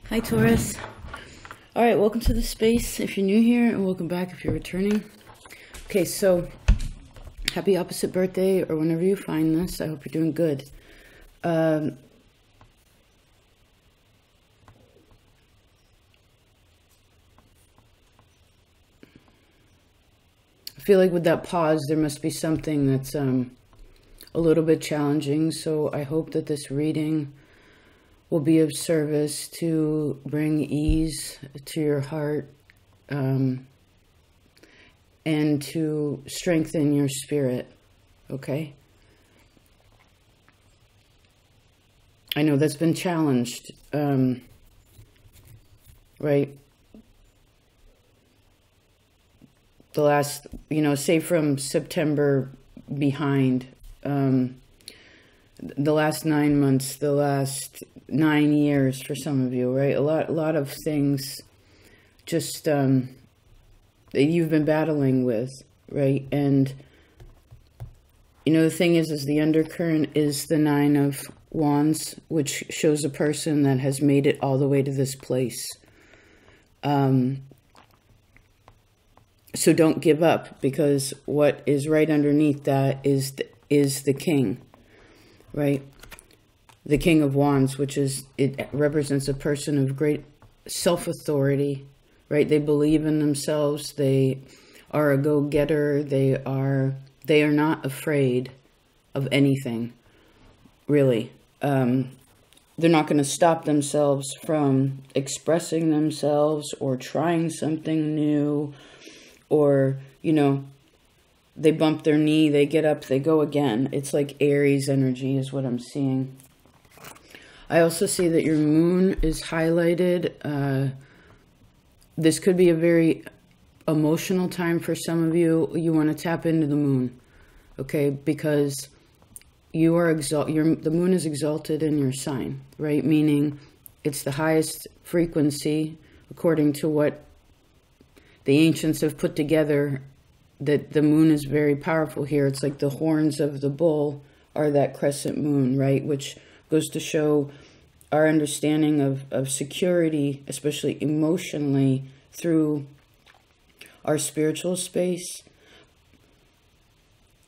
Hi Taurus. Alright, welcome to the space if you're new here, and welcome back if you're returning. Okay, so happy opposite birthday, or whenever you find this. I hope you're doing good. I feel like with that pause there must be something that's a little bit challenging, so I hope that this reading will be of service to bring ease to your heart, and to strengthen your spirit, okay? I know that's been challenged, right? The last, say from September behind, the last 9 months, the last 9 years for some of you, right? A lot of things just that you've been battling with, right? And the thing is the undercurrent is the 9 of Wands, which shows a person that has made it all the way to this place. So don't give up, because what is right underneath that is the King, right? The King of Wands, which it represents a person of great self-authority, right? They believe in themselves. They are a go-getter. They are not afraid of anything, really. They're not going to stop themselves from expressing themselves or trying something new, or, they bump their knee, they get up, they go again. It's like Aries energy is what I'm seeing. I also see that your moon is highlighted. This could be a very emotional time for some of you. You want to tap into the moon, okay? Because you are the moon is exalted in your sign, right? Meaning it's the highest frequency according to what the ancients have put together, that the moon is very powerful here. It's like the horns of the bull are that crescent moon, right? Which goes to show our understanding of security, especially emotionally, through our spiritual space,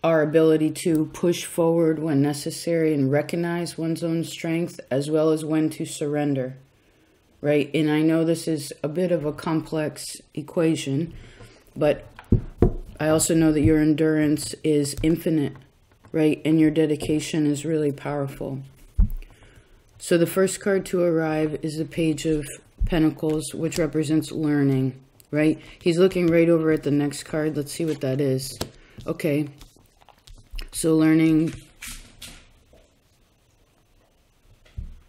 our ability to push forward when necessary and recognize one's own strength, as well as when to surrender, right? And I know this is a bit of a complex equation, but I also know that your endurance is infinite, right? And your dedication is really powerful. So the first card to arrive is the Page of Pentacles, which represents learning, right? He's looking right over at the next card. Let's see what that is. Okay. So learning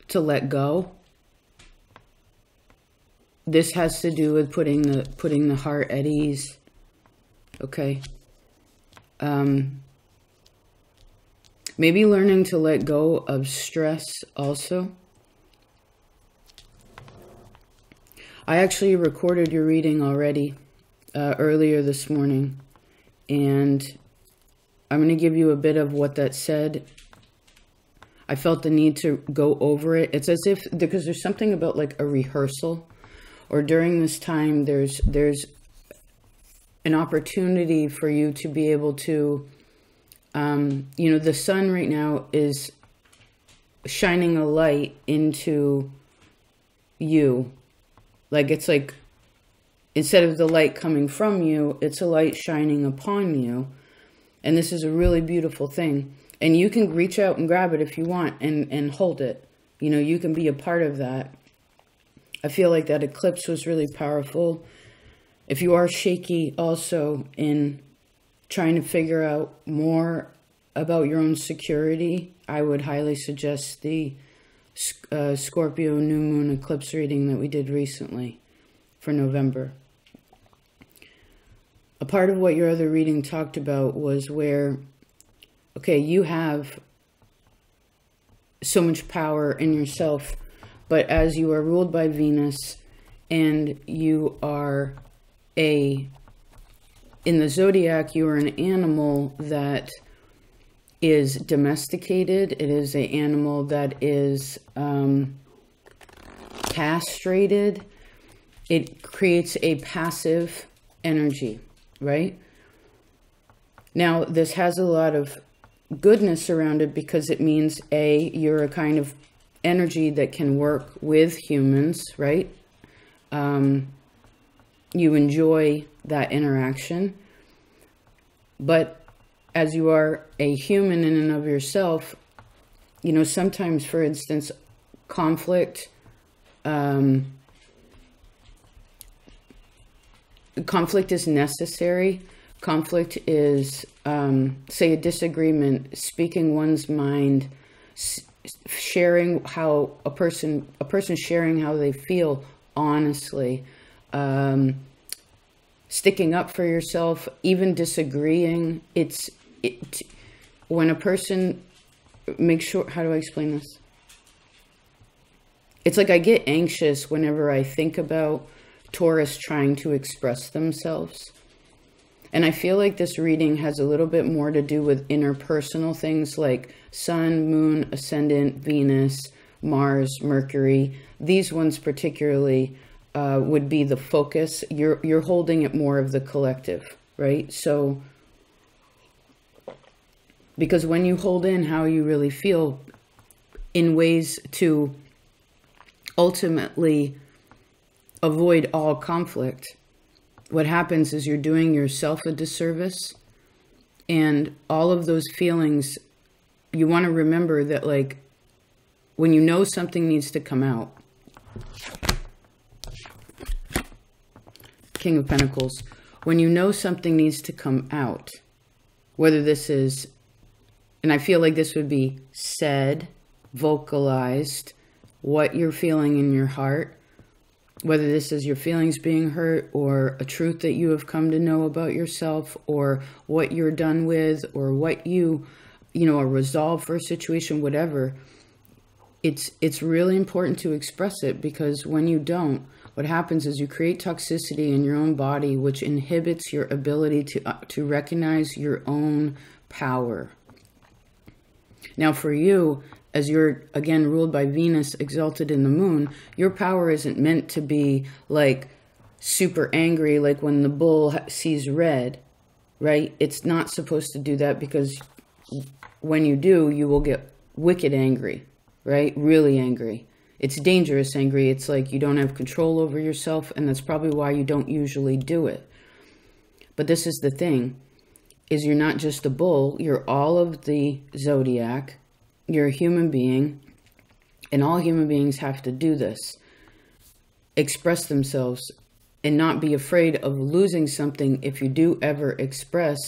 to let go. This has to do with putting the heart at ease. Okay. Maybe learning to let go of stress also. I actually recorded your reading already earlier this morning, and I'm going to give you a bit of what that said. I felt the need to go over it. It's as if, because there's something about like a rehearsal, or during this time there's an opportunity for you to be able to, the sun right now is shining a light into you. Like, it's like, instead of the light coming from you, it's a light shining upon you. And this is a really beautiful thing. And you can reach out and grab it if you want, and hold it. You can be a part of that. I feel like that eclipse was really powerful. If you are shaky also in trying to figure out more about your own security, I would highly suggest the Scorpio new moon eclipse reading that we did recently for November. A part of what your other reading talked about was where, okay, you have so much power in yourself, but as you are ruled by Venus and you are in the zodiac, you are an animal that is domesticated. It is an animal that is castrated, it creates a passive energy, right? Now, this has a lot of goodness around it because it means, A, you're a kind of energy that can work with humans, right? You enjoy that interaction. But as you are a human in and of yourself, you know, sometimes, for instance, conflict is necessary. Conflict is, say, a disagreement, speaking one's mind, sharing how a person sharing how they feel honestly, sticking up for yourself, even disagreeing. When a person makes sure, how do I explain this? It's like I get anxious whenever I think about Taurus trying to express themselves. And I feel like this reading has a little bit more to do with interpersonal things like Sun, Moon, Ascendant, Venus, Mars, Mercury. These ones particularly would be the focus. You're holding it more of the collective, right? So, because when you hold in how you really feel in ways to ultimately avoid all conflict, what happens is you're doing yourself a disservice, and all of those feelings, you want to remember that, like, when you know something needs to come out, King of Pentacles, when you know something needs to come out, whether this is, and I feel like this would be said, vocalized, what you're feeling in your heart, whether this is your feelings being hurt or a truth that you have come to know about yourself, or what you're done with, or what you know, a resolve for a situation, whatever, it's really important to express it, because when you don't, what happens is you create toxicity in your own body, which inhibits your ability to recognize your own power. Now, for you, as you're, again, ruled by Venus, exalted in the moon, your power isn't meant to be, like, super angry, like when the bull sees red, right? It's not supposed to do that, because when you do, you will get wicked angry, right? Really angry. It's dangerous angry. It's like you don't have control over yourself, and that's probably why you don't usually do it. But this is the thing, is you're not just a bull, you're all of the zodiac. You're a human being, and all human beings have to do this. Express themselves and not be afraid of losing something if you do ever express,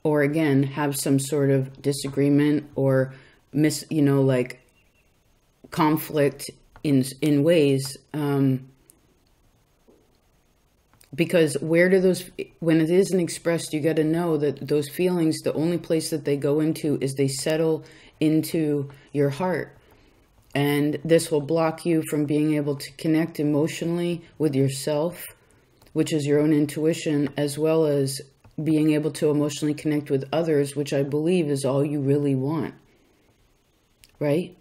or again, have some sort of disagreement or like conflict in ways. Because where do those, when it isn't expressed, you got to know that those feelings, the only place that they go into is they settle into your heart. And this will block you from being able to connect emotionally with yourself, which is your own intuition, as well as being able to emotionally connect with others, which I believe is all you really want. Right?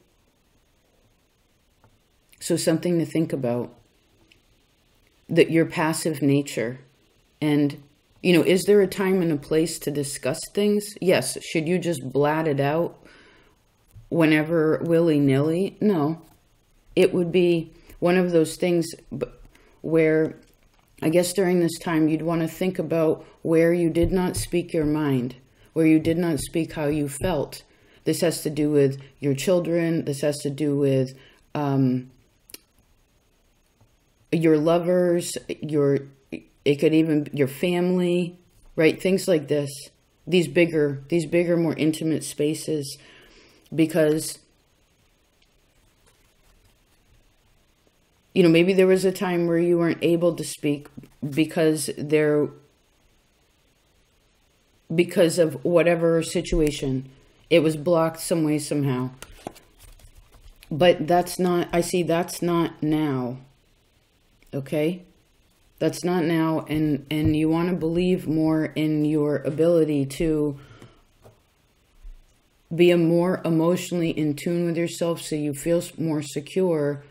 So something to think about. That your passive nature. And, you know, is there a time and a place to discuss things? Yes. Should you just blat it out whenever, willy-nilly? No. It would be one of those things where, I guess during this time, you'd want to think about where you did not speak your mind, where you did not speak how you felt. This has to do with your children. This has to do with your lovers, it could even your family, right? Things like this, these bigger, more intimate spaces, because, you know, maybe there was a time where you weren't able to speak because of whatever situation, it was blocked some way, somehow. But that's not, I see that's not now. Okay? That's not now, and you want to believe more in your ability to be more emotionally in tune with yourself, so you feel more secure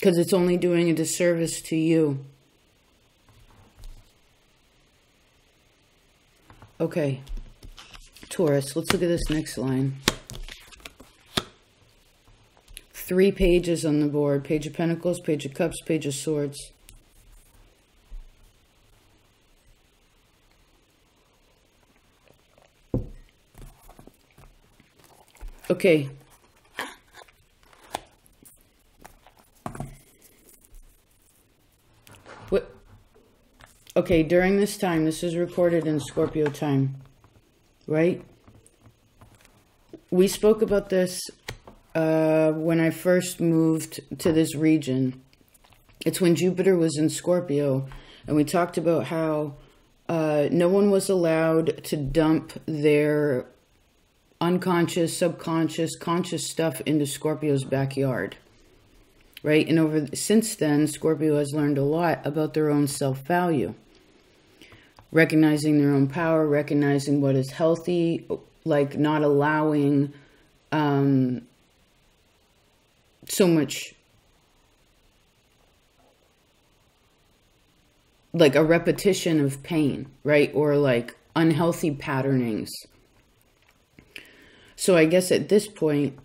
because it's only doing a disservice to you. Okay, Taurus, let's look at this next line. 3 pages on the board. Page of Pentacles, Page of Cups, Page of Swords. Okay. What? Okay, during this time, this is recorded in Scorpio time, right? We spoke about this when I first moved to this region. It's when Jupiter was in Scorpio, and we talked about how no one was allowed to dump their unconscious, subconscious, conscious stuff into Scorpio's backyard, right? And since then, Scorpio has learned a lot about their own self-value, recognizing their own power, recognizing what is healthy, like not allowing so much like a repetition of pain, right? Or like unhealthy patternings. So I guess at this point,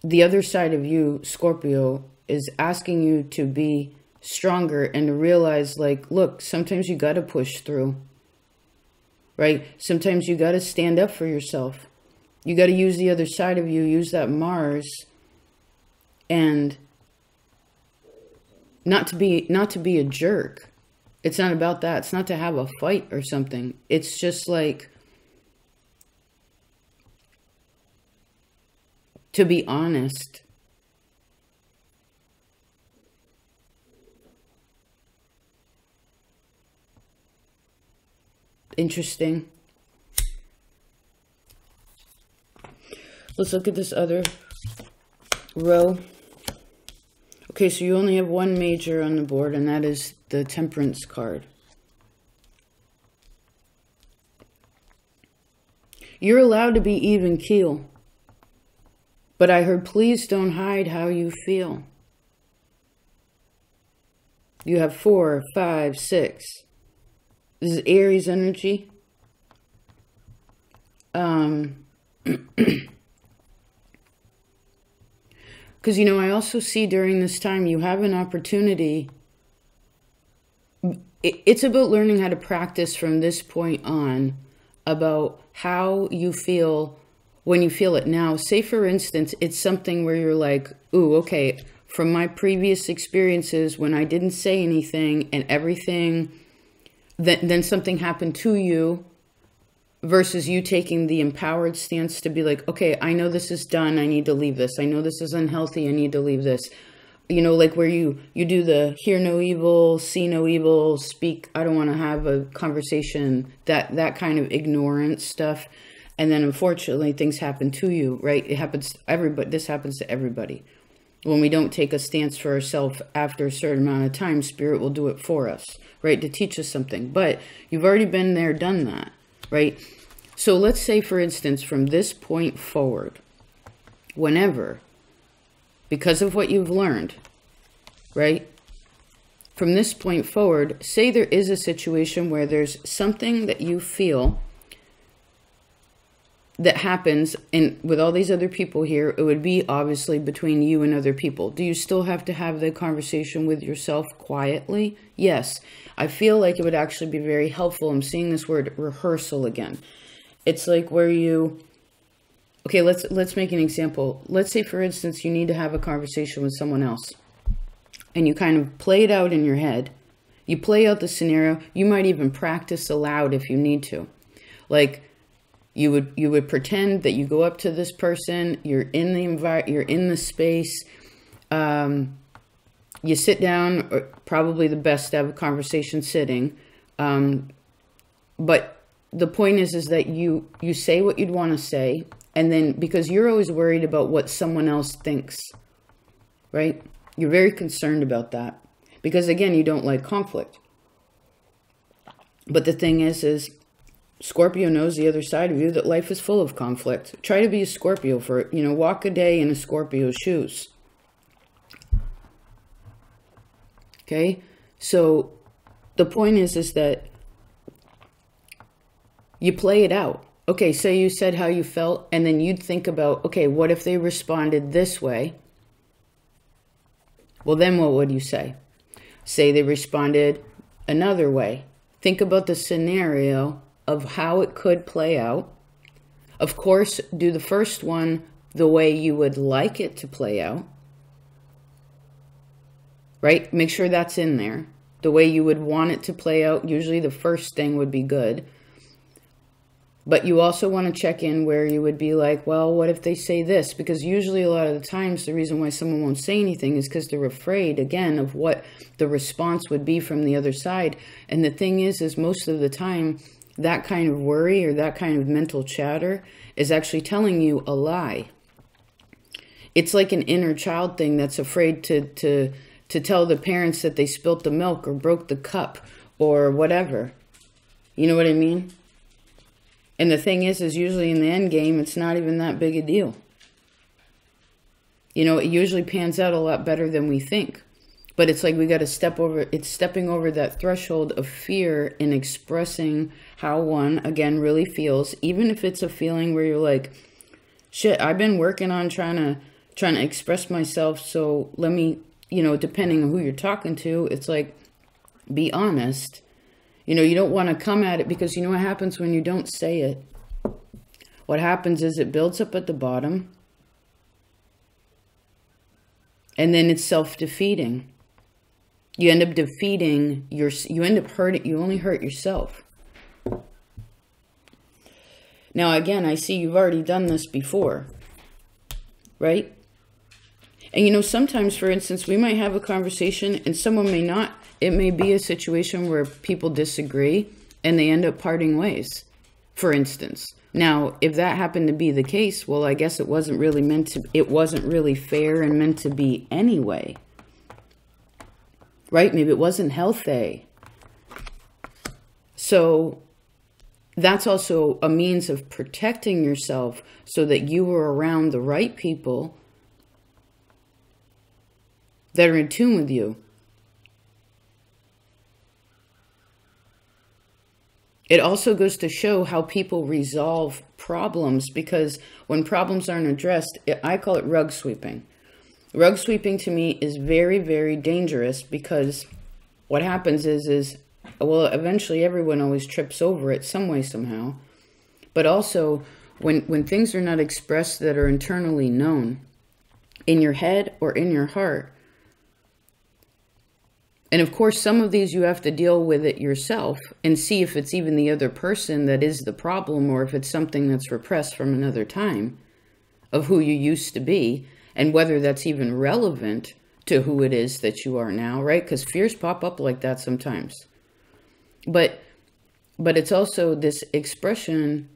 the other side of you, Scorpio, is asking you to be stronger and to realize, like, look, sometimes you got to push through, right? Sometimes you got to stand up for yourself. You got to use the other side of you, use that Mars, and not to be a jerk. It's not about that. It's not to have a fight or something. It's just like to be honest. Interesting. Let's look at this other row. Okay, so you only have one major on the board, and that is the Temperance card. You're allowed to be even keel. But I heard, please don't hide how you feel. You have 4, 5, 6. This is Aries energy. Because, you know, I also see during this time you have an opportunity. It's about learning how to practice from this point on about how you feel when you feel it now. Say, for instance, it's something where you're like, ooh, okay, from my previous experiences when I didn't say anything and everything, then something happened to you, versus you taking the empowered stance to be like, okay, I know this is done. I need to leave this. I know this is unhealthy. I need to leave this. You know, like where you do the hear no evil, see no evil, speak, I don't want to have a conversation, that kind of ignorance stuff. And then unfortunately things happen to you, right? It happens to everybody. This happens to everybody. When we don't take a stance for ourselves after a certain amount of time, Spirit will do it for us, right? To teach us something. But you've already been there, done that, right? So let's say, for instance, from this point forward, whenever, because of what you've learned, right? From this point forward, say there is a situation where there's something that you feel that happens, and with all these other people here, it would be obviously between you and other people. Do you still have to have the conversation with yourself quietly? Yes. I feel like it would actually be very helpful. I'm seeing this word rehearsal again. It's like where you, okay, let's make an example. Let's say, for instance, you need to have a conversation with someone else, and you kind of play it out in your head. You play out the scenario. You might even practice aloud if you need to. Like, you would pretend that you go up to this person, you're in the you're in the space, you sit down, or probably the best to have a conversation sitting, but the point is that you say what you'd want to say, and then, because you're always worried about what someone else thinks, right? You're very concerned about that, because again, you don't like conflict. But the thing is Scorpio knows the other side of you, that life is full of conflict. Try to be a Scorpio for, walk a day in a Scorpio's shoes. Okay? So the point is that you play it out. Okay, so you said how you felt, and then you'd think about, okay, what if they responded this way? Well, then what would you say? Say they responded another way. Think about the scenario of how it could play out. Of course, do the first one the way you would like it to play out. Right? Make sure that's in there. The way you would want it to play out. Usually the first thing would be good. But you also want to check in where you would be like, well, what if they say this? Because usually a lot of the times the reason why someone won't say anything is because they're afraid, again, of what the response would be from the other side. And the thing is most of the time, that kind of worry or that kind of mental chatter is actually telling you a lie. It's like an inner child thing that's afraid to tell the parents that they spilt the milk or broke the cup or whatever. You know what I mean? And the thing is usually in the end game, it's not even that big a deal. It usually pans out a lot better than we think. But it's like we got to stepping over that threshold of fear and expressing how one, again, really feels. Even if it's a feeling where you're like, shit, I've been working on trying to express myself. So let me, depending on who you're talking to, it's like, be honest. You don't want to come at it because you know what happens when you don't say it? What happens is it builds up at the bottom. And then it's self-defeating. You end up defeating you end up hurting, you only hurt yourself. Now, again, I see you've already done this before, right? And sometimes, for instance, we might have a conversation and someone may not. It may be a situation where people disagree and they end up parting ways, for instance. Now, if that happened to be the case, well, I guess it wasn't really fair and meant to be anyway. Right? Maybe it wasn't healthy. So that's also a means of protecting yourself so that you are around the right people that are in tune with you. It also goes to show how people resolve problems, because when problems aren't addressed, I call it rug sweeping. Rug sweeping to me is very, very dangerous, because what happens is well, eventually everyone always trips over it some way, somehow. But also, when things are not expressed that are internally known, in your head or in your heart, and of course, some of these you have to deal with it yourself and see if it's even the other person that is the problem, or if it's something that's repressed from another time of who you used to be, and whether that's even relevant to who it is that you are now, right? Because fears pop up like that sometimes. But it's also this expression.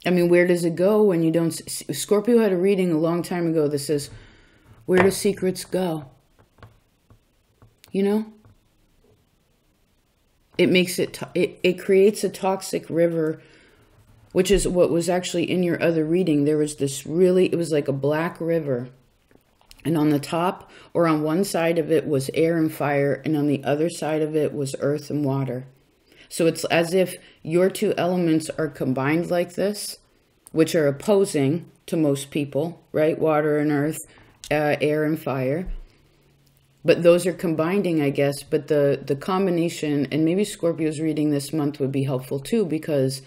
I mean, where does it go when you don't? Scorpio had a reading a long time ago that says, where do secrets go? It makes it creates a toxic river, which is what was actually in your other reading. There was it was like a black river. And on the top, or on one side of it, was air and fire. And on the other side of it was earth and water. So it's as if your two elements are combined like this, which are opposing to most people, right? Water and earth, air and fire. But those are combining, I guess. But the combination, and maybe Scorpio's reading this month would be helpful too, because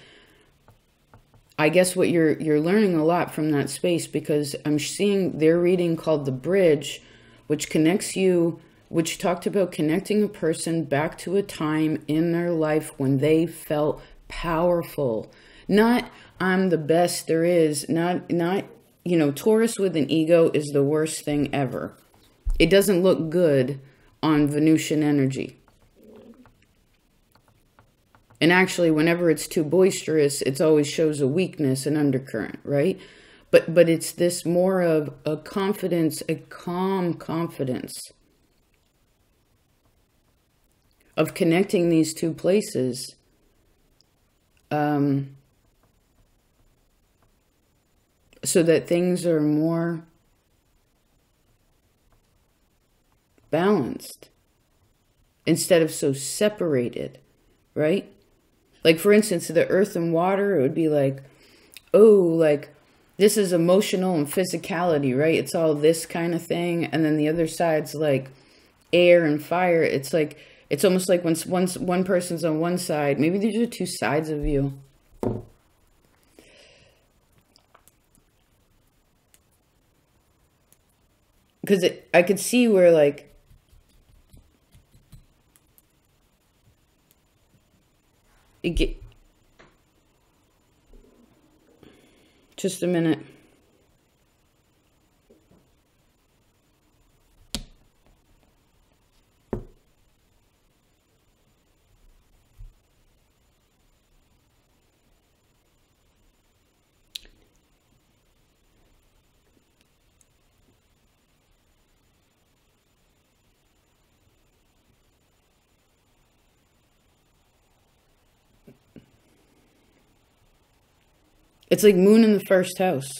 I guess what you're learning a lot from that space, because I'm seeing their reading called The Bridge, which connects you, which talked about connecting a person back to a time in their life when they felt powerful. Not, I'm the best there is. Not, Taurus with an ego is the worst thing ever. It doesn't look good on Venusian energy. And actually, whenever it's too boisterous, it always shows a weakness, an undercurrent, right? But it's this more of a confidence, a calm confidence of connecting these two places. So that things are more balanced instead of so separated, right? Like, for instance, the earth and water, it would be like, oh, like, this is emotional and physicality, right? It's all this kind of thing. And then the other side's like air and fire. It's like, it's almost like when one person's on one side, maybe these are two sides of you. Because I could see where, like, just a minute. It's like moon in the first house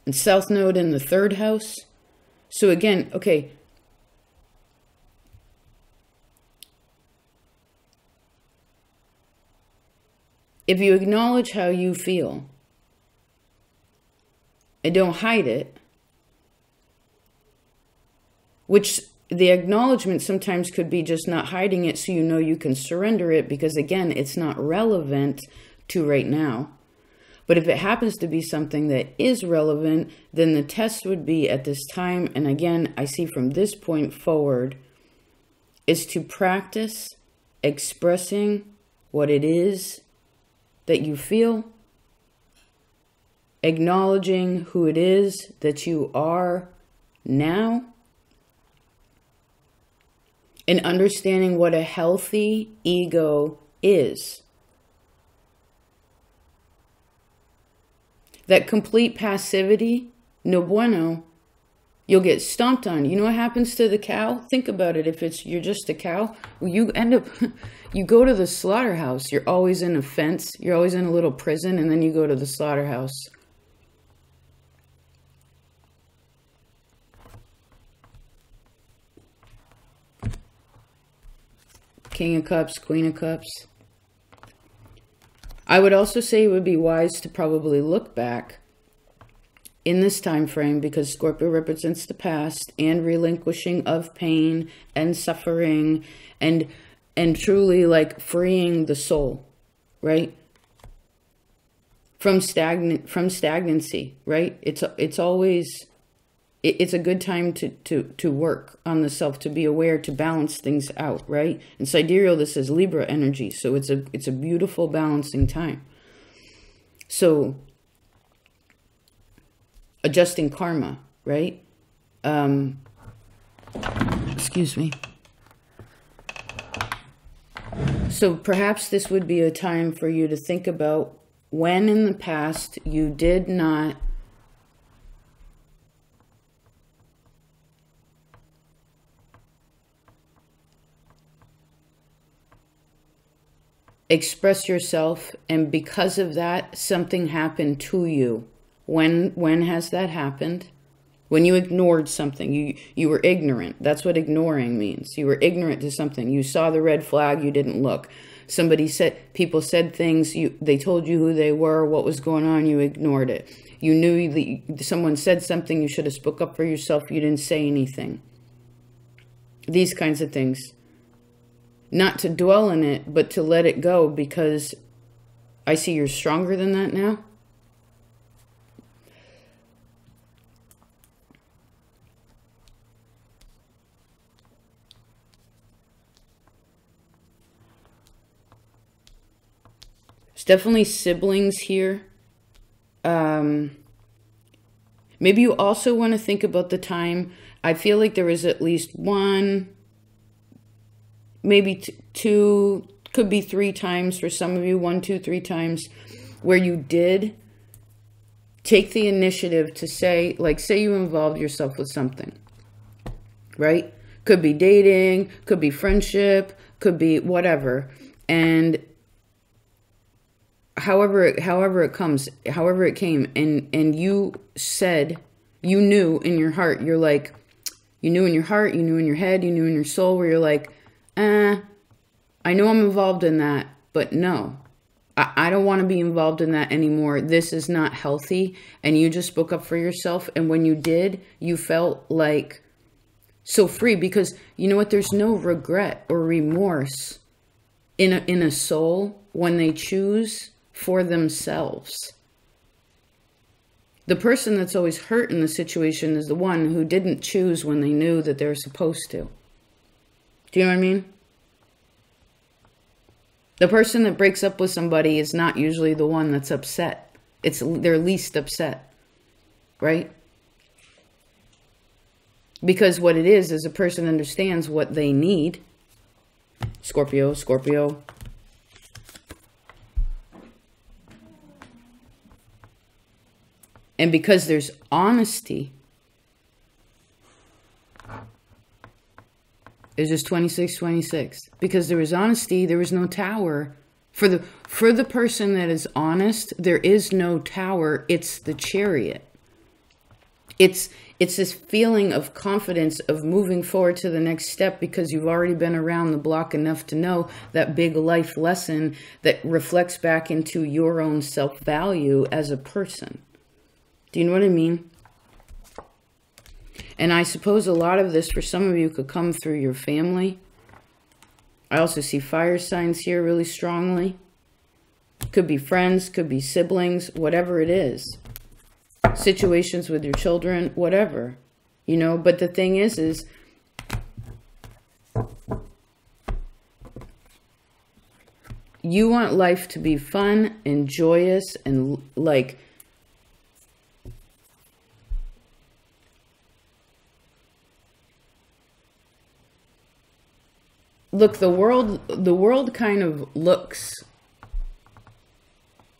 and south node in the third house. So again, okay, if you acknowledge how you feel and don't hide it, which the acknowledgement sometimes could be just not hiding it so you know you can surrender it, because again, it's not relevant to right now. But if it happens to be something that is relevant, then the test would be at this time, and again, I see from this point forward, is to practice expressing what it is that you feel, acknowledging who it is that you are now, and understanding what a healthy ego is. That complete passivity, no bueno, you'll get stomped on. You know what happens to the cow? Think about it. If you're just a cow, you end up, you go to the slaughterhouse. You're always in a fence. You're always in a little prison, and then you go to the slaughterhouse. King of Cups, Queen of Cups. I would also say it would be wise to probably look back in this time frame, because Scorpio represents the past and relinquishing of pain and suffering and truly like freeing the soul, right? From stagnancy, right? It's always, it's a good time to work on the self, to be aware, to balance things out, right? In sidereal, this is Libra energy, so it's a beautiful balancing time. So adjusting karma, right? Excuse me. So perhaps this would be a time for you to think about when in the past you did not express yourself, and because of that, something happened to you. When has that happened? When you ignored something, you were ignorant. That's what ignoring means. You were ignorant to something. You saw the red flag, you didn't look. People said things, they told you who they were, what was going on, you ignored it. You knew that someone said something, you should have spoke up for yourself, you didn't say anything. These kinds of things. Not to dwell in it, but to let it go, because I see you're stronger than that now. There's definitely siblings here. Maybe you also want to think about the time. I feel like there was at least one maybe two, could be 3 times for some of you, 1, 2, 3 times, where you did take the initiative to say, like, say you involved yourself with something, right? Could be dating, could be friendship, could be whatever. And however it came, and you said, you knew in your heart, you're like, you knew in your heart, you knew in your head, you knew in your soul, where you're like, I know I'm involved in that, but no, I don't want to be involved in that anymore. This is not healthy. And you just spoke up for yourself. And when you did, you felt like so free, because you know what? There's no regret or remorse in a soul when they choose for themselves. The person that's always hurt in the situation is the one who didn't choose when they knew that they were supposed to. Do you know what I mean? The person that breaks up with somebody is not usually the one that's upset. They're least upset, right? Because what it is a person understands what they need. Scorpio, Scorpio. And because there's honesty, it's just 26, 26. Because there was honesty, there was no tower. For the person that is honest, there is no tower. It's the Chariot. It's this feeling of confidence of moving forward to the next step, because you've already been around the block enough to know that big life lesson that reflects back into your own self-value as a person. Do you know what I mean? And I suppose a lot of this for some of you could come through your family. I also see fire signs here really strongly. Could be friends, could be siblings, whatever it is. Situations with your children, whatever. You know, but the thing is you want life to be fun and joyous and like, look, the world kind of looks,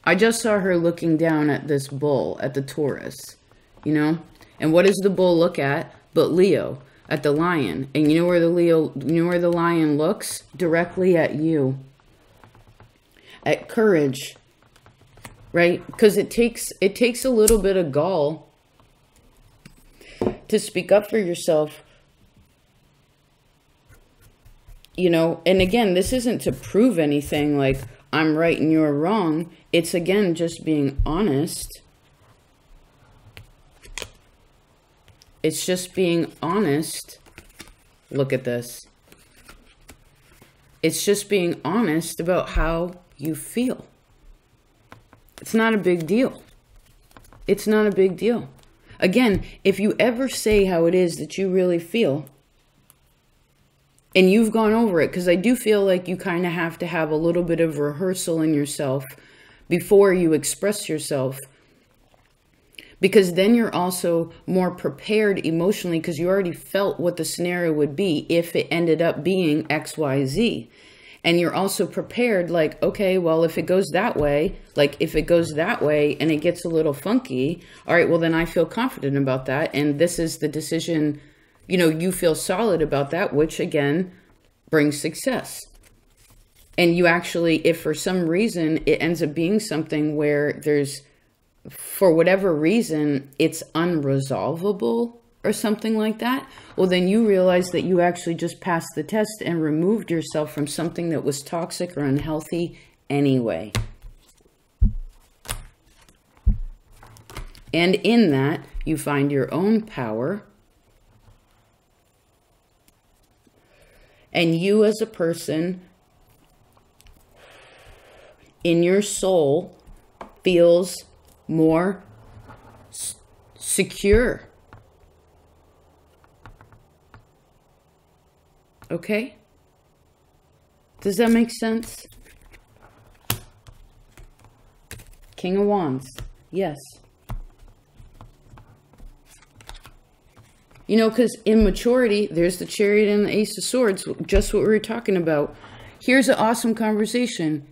I just saw her looking down at this bull, at the Taurus, you know? And what does the bull look at but Leo, at the lion? And you know where the lion looks? Directly at you. At courage, right? Because it takes a little bit of gall to speak up for yourself. You know, and again, this isn't to prove anything like I'm right and you're wrong. It's again, just being honest. It's just being honest. Look at this. It's just being honest about how you feel. It's not a big deal. It's not a big deal. Again, if you ever say how it is that you really feel, and you've gone over it, because I do feel like you kind of have to have a little bit of rehearsal in yourself before you express yourself. Because then you're also more prepared emotionally, because you already felt what the scenario would be if it ended up being X, Y, Z. And you're also prepared, like, okay, well, if it goes that way, and it gets a little funky, all right, well, then I feel confident about that. And this is the decision. You know, you feel solid about that, which again brings success. And you actually, if for some reason it ends up being something where there's, for whatever reason, it's unresolvable or something like that, well, then you realize that you actually just passed the test and removed yourself from something that was toxic or unhealthy anyway. And in that, you find your own power. And you as a person, in your soul, feels more secure. Okay? Does that make sense? King of Wands. Yes. You know, because in maturity, there's the Chariot and the Ace of Swords, just what we were talking about. Here's an awesome conversation.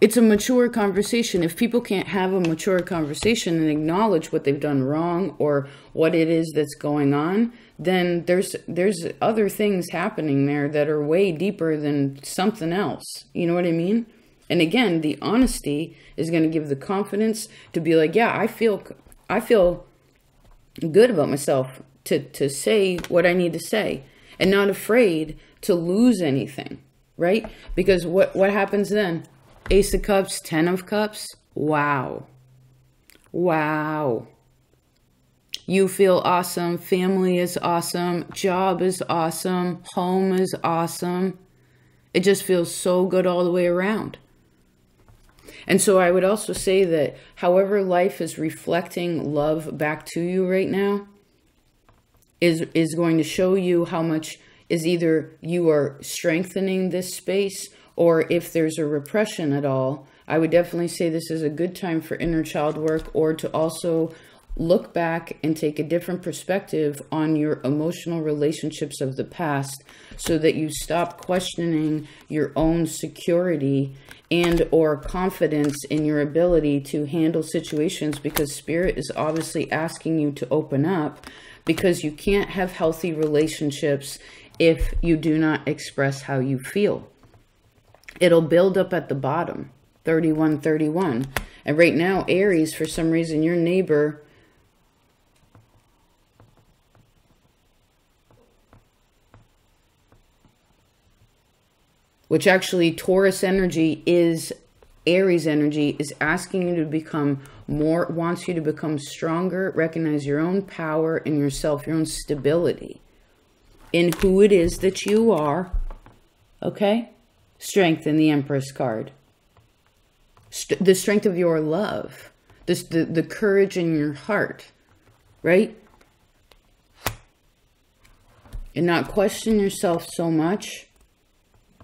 It's a mature conversation. If people can't have a mature conversation and acknowledge what they've done wrong or what it is that's going on, then there's other things happening there that are way deeper than something else. You know what I mean? And again, the honesty is going to give the confidence to be like, yeah, I feel good about myself to say what I need to say, and not afraid to lose anything, right? Because what happens then? Ace of Cups, 10 of Cups. Wow. Wow. You feel awesome. Family is awesome. Job is awesome. Home is awesome. It just feels so good all the way around. And so I would also say that however life is reflecting love back to you right now is going to show you how much is either you are strengthening this space, or if there's a repression at all. I would definitely say this is a good time for inner child work, or to also look back and take a different perspective on your emotional relationships of the past, so that you stop questioning your own security and or confidence in your ability to handle situations, because Spirit is obviously asking you to open up, because you can't have healthy relationships if you do not express how you feel. It'll build up at the bottom. 3131. And right now, Aries, for some reason, your neighbor, which actually Taurus energy is Aries energy, is asking you to become more, wants you to become stronger, recognize your own power in yourself, your own stability in who it is that you are. Okay? Strength in the Empress card. The strength of your love. The courage in your heart. Right? And not question yourself so much.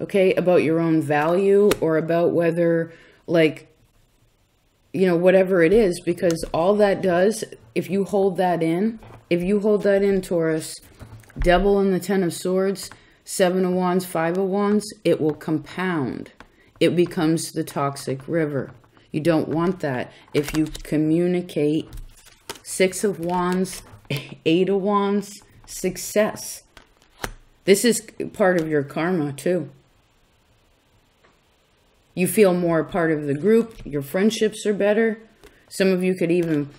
Okay? About your own value, or about whether, like, you know, whatever it is. Because all that does, if you hold that in, Taurus, Devil and the 10 of Swords, 7 of Wands, 5 of Wands, it will compound. It becomes the toxic river. You don't want that. If you communicate, 6 of Wands, 8 of Wands, success. This is part of your karma too. You feel more a part of the group. Your friendships are better. Some of you could even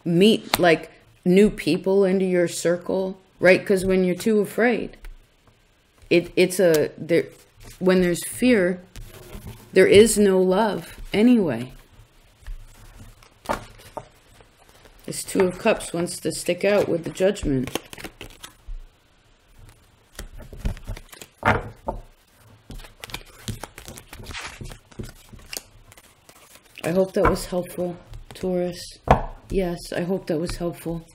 meet like new people into your circle, right? Because when you're too afraid, when there's fear, there is no love anyway. This 2 of Cups wants to stick out with the Judgment. I hope that was helpful, Taurus. Yes, I hope that was helpful.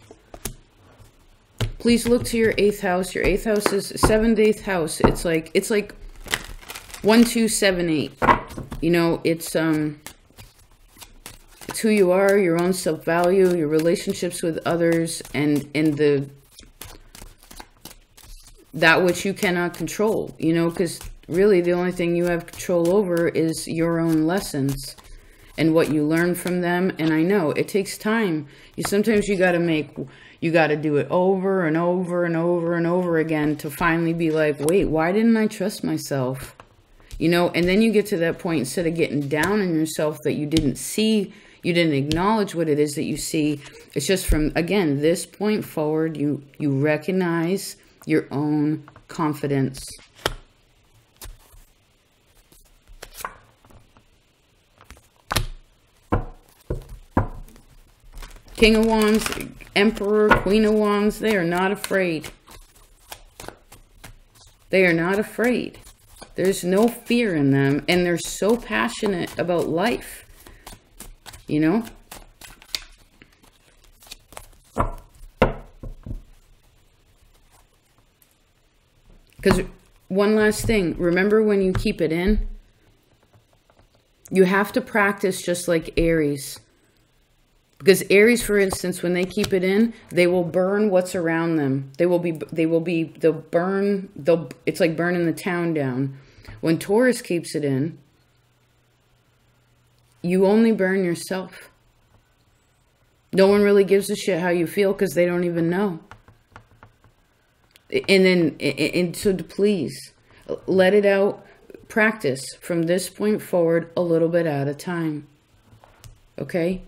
Please look to your 8th house. Your 8th house is 7th, 8th house. It's like 1, 2, 7, 8. You know, it's who you are, your own self-value, your relationships with others, and that which you cannot control. You know, because really the only thing you have control over is your own lessons and what you learn from them. And I know it takes time. Sometimes you got to do it over and over and over and over again to finally be like, wait, why didn't I trust myself? You know, and then you get to that point, instead of getting down on yourself that you didn't see, you didn't acknowledge what it is that you see. It's just from, again, this point forward, you recognize your own confidence. King of Wands, Emperor, Queen of Wands, they are not afraid. They are not afraid. There's no fear in them, and they're so passionate about life. You know? Because one last thing, remember when you keep it in, you have to practice just like Aries. Because Aries, for instance, when they keep it in, they will burn what's around them. They'll burn, it's like burning the town down. When Taurus keeps it in, you only burn yourself. No one really gives a shit how you feel because they don't even know. And so please, let it out. Practice from this point forward a little bit at a time. Okay?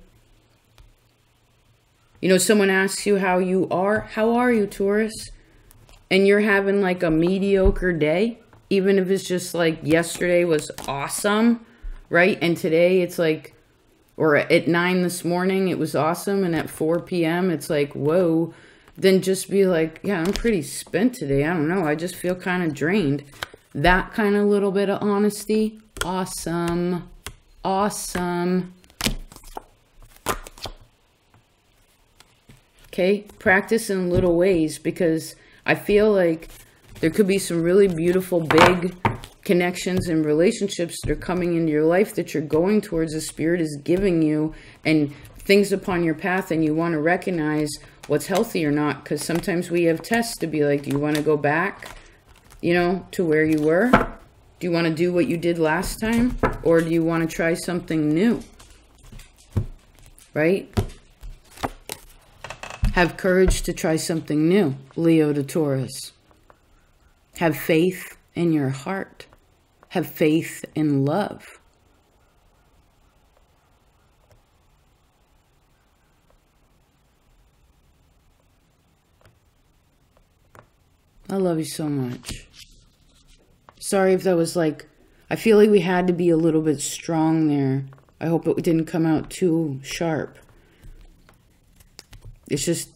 You know, someone asks you how you are. How are you, Taurus? And you're having like a mediocre day. Even if it's just like yesterday was awesome, right? And today it's like, or at 9 this morning it was awesome. And at 4 p.m. it's like, whoa. Then just be like, yeah, I'm pretty spent today. I don't know. I just feel kind of drained. That kind of little bit of honesty. Awesome. Awesome. Okay, practice in little ways, because I feel like there could be some really beautiful big connections and relationships that are coming into your life that you're going towards, the Spirit is giving you, and things upon your path, and you want to recognize what's healthy or not, because sometimes we have tests to be like, do you want to go back, you know, to where you were? Do you want to do what you did last time? Or do you want to try something new? Right? Have courage to try something new, Leo to Taurus. Have faith in your heart. Have faith in love. I love you so much. Sorry if that was like, I feel like we had to be a little bit strong there. I hope it didn't come out too sharp. It's just,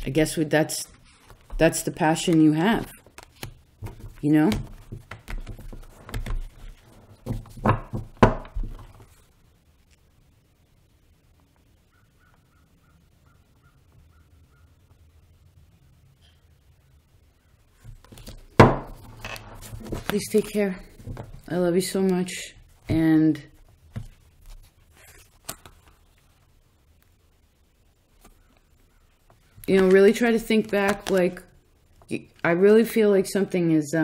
I guess that's the passion you have, you know? Please take care. I love you so much. And you know, really try to think back. Like, I really feel like something is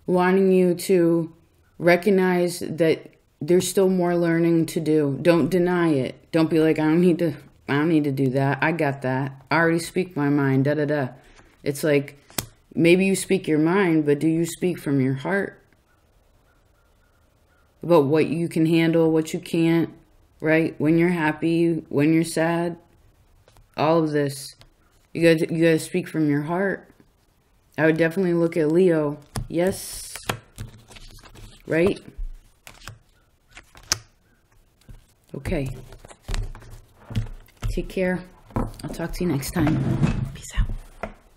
wanting you to recognize that there's still more learning to do. Don't deny it. Don't be like, I don't need to do that. I got that. I already speak my mind. Da da da. It's like, maybe you speak your mind, but do you speak from your heart about what you can handle, what you can't, right? When you're happy, when you're sad. All of this, you gotta speak from your heart. I would definitely look at Leo. Yes. Right? Okay. Take care. I'll talk to you next time.